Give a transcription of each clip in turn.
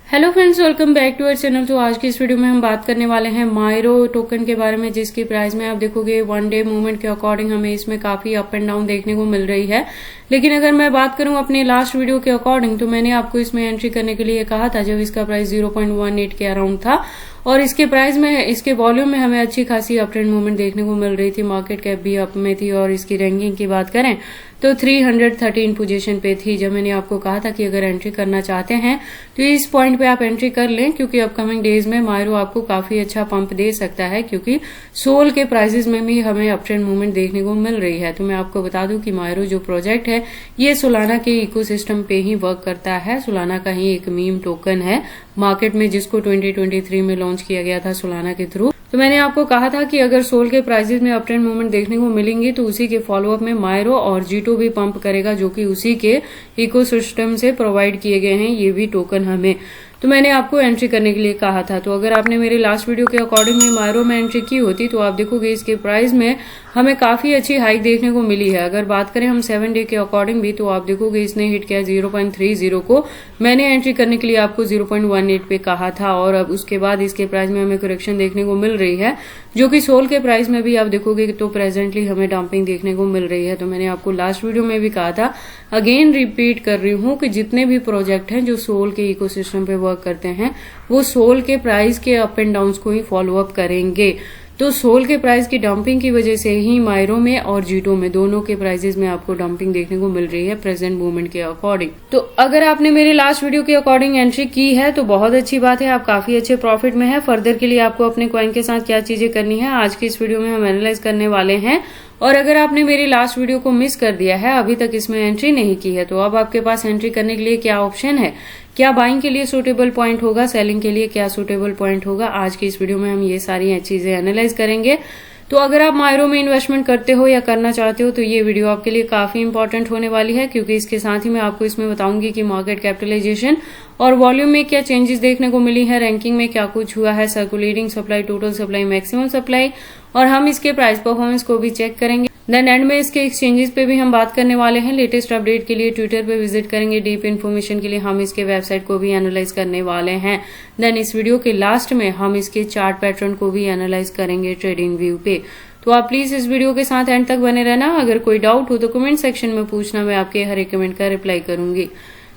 Hello friends, welcome back to our channel. तो आज की इस वीडियो में हम बात करने वाले हैं मायरो टोकन के बारे में, जिसकी प्राइस में आप देखोगे वन डे मूवमेंट के अकॉर्डिंग हमें इसमें काफी अप एंड डाउन देखने को मिल रही है। लेकिन अगर मैं बात करूं अपने लास्ट वीडियो के अकॉर्डिंग, तो मैंने आपको इसमें एंट्री करने के लिए कहा था जब इसका प्राइस 0.18 के अराउंड था और इसके प्राइस में, इसके वॉल्यूम में हमें अच्छी खासी अप ट्रेंड मूवमेंट देखने को मिल रही थी। मार्केट कैप भी अप में थी और इसकी रैंकिंग की बात करें तो 313 पोजीशन पे थी। जब मैंने आपको कहा था कि अगर एंट्री करना चाहते हैं तो इस पॉइंट पे आप एंट्री कर लें, क्योंकि अपकमिंग डेज में मायरो आपको काफी अच्छा पंप दे सकता है, क्योंकि सोल के प्राइसेस में भी हमें अप ट्रेंड मूवमेंट देखने को मिल रही है। तो मैं आपको बता दूं कि मायरो जो प्रोजेक्ट है ये सोलाना के इकोसिस्टम पे ही वर्क करता है। सोलाना का ही एक मीम टोकन है मार्केट में, जिसको 2023 में लॉन्च किया गया था सोलाना के थ्रू। तो मैंने आपको कहा था कि अगर सोल के प्राइसेस में अप ट्रेंड मूवमेंट देखने को मिलेंगी तो उसी के फॉलोअप में मायरो और जीटो भी पंप करेगा, जो कि उसी के इकोसिस्टम से प्रोवाइड किए गए हैं ये भी टोकन हमें। तो मैंने आपको एंट्री करने के लिए कहा था। तो अगर आपने मेरे लास्ट वीडियो के अकॉर्डिंग में मायरो में एंट्री की होती तो आप देखोगे इसके प्राइस में हमें काफी अच्छी हाइक देखने को मिली है। अगर बात करें हम 7 डे के अकॉर्डिंग भी, तो आप देखोगे इसने हिट किया 0.30 को। मैंने एंट्री करने के लिए आपको 0.18 पे कहा था और अब उसके बाद इसके प्राइस में हमें करेक्शन देखने को मिल रही है, जो कि सोल के प्राइस में भी आप देखोगे तो प्रेजेंटली हमें डंपिंग देखने को मिल रही है। तो मैंने आपको लास्ट वीडियो में भी कहा था, अगेन रिपीट कर रही हूँ कि जितने भी प्रोजेक्ट हैं जो सोल के इकोसिस्टम पे वर्क करते हैं वो सोल के प्राइस के अप एंड डाउन को ही फॉलो अप करेंगे। तो सोल के प्राइस की डंपिंग की वजह से ही मायरो में और जीटो में दोनों के प्राइसेस में आपको डंपिंग देखने को मिल रही है प्रेजेंट मूवमेंट के अकॉर्डिंग। तो अगर आपने मेरे लास्ट वीडियो के अकॉर्डिंग एंट्री की है तो बहुत अच्छी बात है, आप काफी अच्छे प्रॉफिट में है। फर्दर के लिए आपको अपने कॉइन के साथ क्या चीजें करनी है आज की इस वीडियो में हम एनालाइज करने वाले हैं। और अगर आपने मेरी लास्ट वीडियो को मिस कर दिया है, अभी तक इसमें एंट्री नहीं की है, तो अब आपके पास एंट्री करने के लिए क्या ऑप्शन है, क्या बाइंग के लिए सूटेबल पॉइंट होगा, सेलिंग के लिए क्या सूटेबल पॉइंट होगा, आज की इस वीडियो में हम ये सारी चीजें एनालाइज करेंगे। तो अगर आप मायरो में इन्वेस्टमेंट करते हो या करना चाहते हो तो ये वीडियो आपके लिए काफी इंपॉर्टेंट होने वाली है, क्योंकि इसके साथ ही मैं आपको इसमें बताऊंगी कि मार्केट कैपिटलाइजेशन और वॉल्यूम में क्या चेंजेस देखने को मिली है, रैंकिंग में क्या कुछ हुआ है, circulating supply, total supply, maximum supply, और हम इसके प्राइस परफॉर्मेंस को भी चेक करेंगे। देन एंड में इसके एक्सचेंजेस पे भी हम बात करने वाले हैं। लेटेस्ट अपडेट के लिए ट्विटर पे विजिट करेंगे। डीप इन्फॉर्मेशन के लिए हम इसके वेबसाइट को भी एनालाइज करने वाले हैं। देन इस वीडियो के लास्ट में हम इसके चार्ट पैटर्न को भी एनालाइज करेंगे ट्रेडिंग व्यू पे। तो आप प्लीज इस वीडियो के साथ एंड तक बने रहना। अगर कोई डाउट हो तो कमेंट सेक्शन में पूछना, मैं आपके हर एक कमेंट का रिप्लाई करूंगी।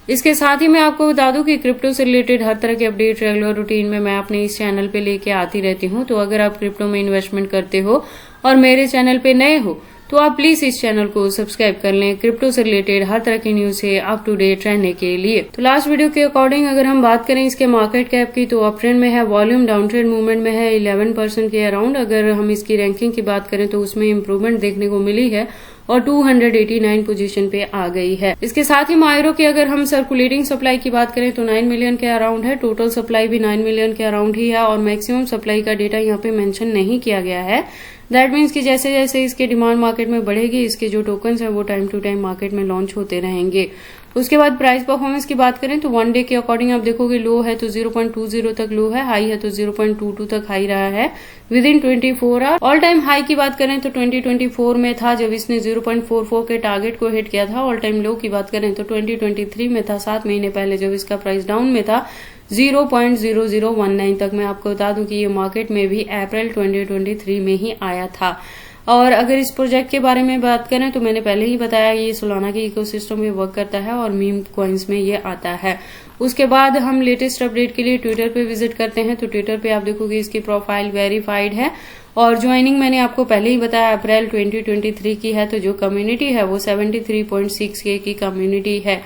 इसके साथ ही मैं आपको बता दूं कि क्रिप्टो से रिलेटेड हर तरह के अपडेट रेगुलर रूटीन में मैं अपने इस चैनल पे लेके आती रहती हूं। तो अगर आप क्रिप्टो में इन्वेस्टमेंट करते हो और मेरे चैनल पे नए हो तो आप प्लीज इस चैनल को सब्सक्राइब कर लें, क्रिप्टो से रिलेटेड हर तरह की न्यूज से अप टू डेट रहने के लिए। तो लास्ट वीडियो के अकॉर्डिंग अगर हम बात करें इसके मार्केट कैप की, तो अप ट्रेंड में है, वॉल्यूम डाउन ट्रेंड मूवमेंट में है 11% के अराउंड। अगर हम इसकी रैंकिंग की बात करें तो उसमें इम्प्रूवमेंट देखने को मिली है और 289 पोजीशन पे आ गई है। इसके साथ ही मायरो की अगर हम सर्कुलेटिंग सप्लाई की बात करें तो 9 मिलियन के अराउंड है, टोटल सप्लाई भी 9 मिलियन के अराउंड ही है और मैक्सिमम सप्लाई का डेटा यहाँ पे मेंशन नहीं किया गया है। दैट मीन्स कि जैसे जैसे इसकी डिमांड मार्केट में बढ़ेगी, इसके जो टोकन्स हैं वो टाइम टू टाइम मार्केट में लॉन्च होते रहेंगे। उसके बाद प्राइस परफॉर्मेंस की बात करें तो वन डे के अकॉर्डिंग आप देखोगे लो है तो 0.20 तक लो है, हाई है तो 0.22 तक हाई रहा है within 24 hour. All time high की बात करें तो 2024 में था जब इसने 0.44 के टारगेट को हिट किया था। ऑल टाइम लो की बात करें तो 2023 में था, 7 महीने पहले जब इसका प्राइस डाउन में था 0.0019 तक। मैं आपको बता दूं कि ये मार्केट में भी अप्रैल 2023 में ही आया था। और अगर इस प्रोजेक्ट के बारे में बात करें तो मैंने पहले ही बताया ये सोलाना के इकोसिस्टम में वर्क करता है और मीम कॉइन्स में ये आता है। उसके बाद हम लेटेस्ट अपडेट के लिए ट्विटर पे विजिट करते हैं। तो ट्विटर पे आप देखोगे इसकी प्रोफाइल वेरीफाइड है और ज्वाइनिंग मैंने आपको पहले ही बताया अप्रैल 2023 की है। तो जो कम्युनिटी है वो 73.6K की कम्युनिटी है।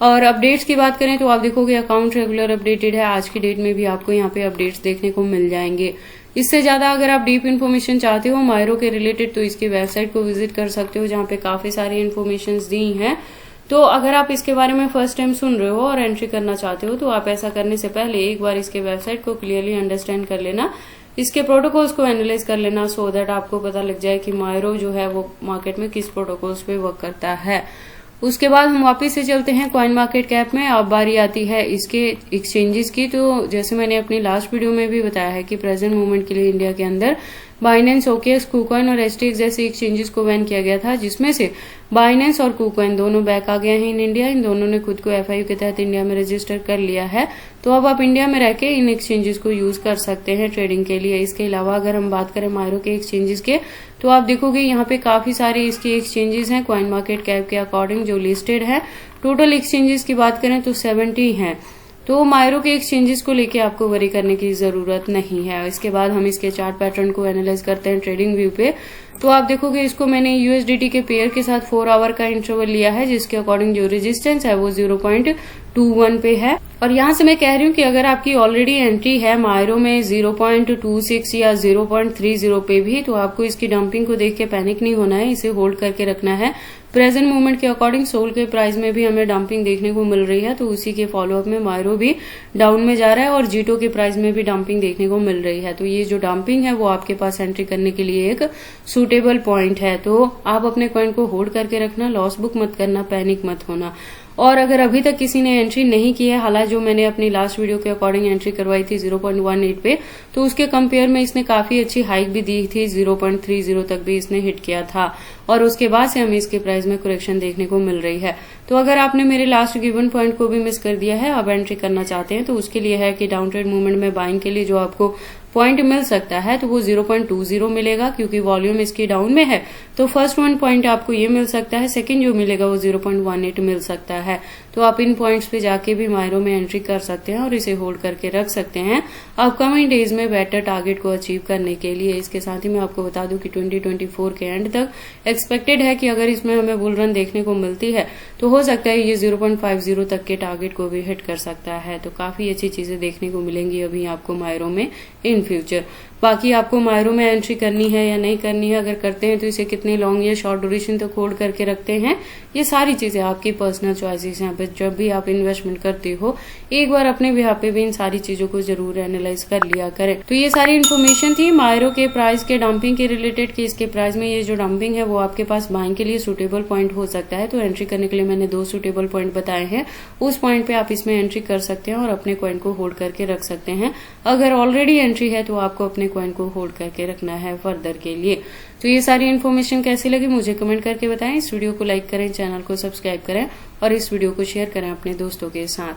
और अपडेट्स की बात करें तो आप देखोगे अकाउंट रेगुलर अपडेटेड है, आज की डेट में भी आपको यहाँ पे अपडेट्स देखने को मिल जाएंगे। इससे ज्यादा अगर आप डीप इन्फॉर्मेशन चाहते हो मायरो के रिलेटेड तो इसकी वेबसाइट को विजिट कर सकते हो, जहाँ पे काफी सारी इन्फॉर्मेशन दी हैं। तो अगर आप इसके बारे में फर्स्ट टाइम सुन रहे हो और एंट्री करना चाहते हो तो आप ऐसा करने से पहले एक बार इसके वेबसाइट को क्लियरली अंडरस्टैंड कर लेना, इसके प्रोटोकॉल्स को एनालाइज कर लेना, सो दैट आपको पता लग जाए कि मायरो जो है वो मार्केट में किस प्रोटोकॉल्स पे वर्क करता है। उसके बाद हम वापस से चलते हैं कॉइन मार्केट कैप में। अब बारी आती है इसके एक्सचेंजेस की। तो जैसे मैंने अपनी लास्ट वीडियो में भी बताया है कि प्रेजेंट मूवमेंट के लिए इंडिया के अंदर बाइनेंस, OKX, KuCoin और STX जैसे एक्सचेंजेस को बैन किया गया था, जिसमें से बाइनेंस और KuCoin दोनों बैक आ गए हैं इन इंडिया। इन दोनों ने खुद को FIU के तहत इंडिया में रजिस्टर कर लिया है। तो अब आप इंडिया में रह के इन एक्सचेंजेस को यूज कर सकते हैं ट्रेडिंग के लिए। इसके अलावा अगर हम बात करें मायरो के एक्सचेंजेस के, तो आप देखोगे यहाँ पे काफी सारे इसके एक्सचेंजेस हैं कॉइन मार्केट कैप के अकॉर्डिंग जो लिस्टेड है। टोटल एक्सचेंजेस की बात करें तो 70 हैं। तो मायरो के एक्सचेंजेस को लेके आपको वरी करने की जरूरत नहीं है। इसके बाद हम इसके चार्ट पैटर्न को एनालाइज करते हैं ट्रेडिंग व्यू पे। तो आप देखोगे इसको मैंने USDT के पेयर के साथ 4 आवर का इंटरवल लिया है, जिसके अकॉर्डिंग जो रेजिस्टेंस है वो 0.21 पे है। और यहाँ से मैं कह रही हूँ कि अगर आपकी ऑलरेडी एंट्री है मायरो में 0.26 या 0.30 पे भी, तो आपको इसकी डंपिंग को देख के पैनिक नहीं होना है, इसे होल्ड करके रखना है। प्रेजेंट मूवमेंट के अकॉर्डिंग सोल के प्राइस में भी हमें डंपिंग देखने को मिल रही है, तो उसी के फॉलोअप में मायरो भी डाउन में जा रहा है और जीटो के प्राइस में भी डंपिंग देखने को मिल रही है। तो ये जो डंपिंग है वो आपके पास एंट्री करने के लिए एक सुटेबल पॉइंट है। तो आप अपने कॉइन को होल्ड करके रखना, लॉस बुक मत करना, पैनिक मत होना। और अगर अभी तक किसी ने एंट्री नहीं की है, हालांकि जो मैंने अपनी लास्ट वीडियो के अकॉर्डिंग एंट्री करवाई थी 0.18 पे, तो उसके कंपेयर में इसने काफी अच्छी हाइक भी दी थी, 0.30 तक भी इसने हिट किया था। और उसके बाद से हमें इसके प्राइस में करेक्शन देखने को मिल रही है। तो अगर आपने मेरे लास्ट गिवन पॉइंट को भी मिस कर दिया है, अब एंट्री करना चाहते हैं, तो उसके लिए है कि डाउन ट्रेड मूवमेंट में बाइंग के लिए जो आपको पॉइंट मिल सकता है तो वो 0.20 मिलेगा, क्योंकि वॉल्यूम इसकी डाउन में है। तो फर्स्ट 1 पॉइंट आपको ये मिल सकता है, सेकंड जो मिलेगा वो 0.18 मिल सकता है। तो आप इन पॉइंट्स पे जाके भी मायरो में एंट्री कर सकते हैं और इसे होल्ड करके रख सकते हैं अपकमिंग डेज में बेटर टारगेट को अचीव करने के लिए। इसके साथ ही मैं आपको बता दूं कि 2024 के एंड तक एक्सपेक्टेड है कि अगर इसमें हमें बुल रन देखने को मिलती है तो हो सकता है ये 0.50 तक के टारगेट को भी हिट कर सकता है। तो काफी अच्छी चीजें देखने को मिलेंगी अभी आपको मायरो में इन फ्यूचर। बाकी आपको मायरो में एंट्री करनी है या नहीं करनी है, अगर करते हैं तो इसे कितने लॉन्ग या शॉर्ट ड्यूरेशन तक होल्ड करके रखते हैं, ये सारी चीजें आपकी पर्सनल चॉइसेस हैं। बट जब भी आप इन्वेस्टमेंट करते हो एक बार अपने बिहाफ पे भी इन सारी चीजों को जरूर एनालाइज कर लिया करें। तो ये सारी इन्फॉर्मेशन थी मायरो के प्राइस के डंपिंग के रिलेटेड कि इसके प्राइस में ये जो डंपिंग है वो आपके पास बाइंग के लिए सुटेबल पॉइंट हो सकता है। तो एंट्री करने के लिए मैंने 2 सुटेबल पॉइंट बताए हैं, उस पॉइंट पे आप इसमें एंट्री कर सकते हैं और अपने कॉइन को होल्ड करके रख सकते हैं। अगर ऑलरेडी एंट्री है तो आपको अपने कॉइन को होल्ड करके रखना है फर्दर के लिए। तो ये सारी इन्फॉर्मेशन कैसी लगी मुझे कमेंट करके बताएं। इस वीडियो को लाइक करें, चैनल को सब्सक्राइब करें और इस वीडियो को शेयर करें अपने दोस्तों के साथ।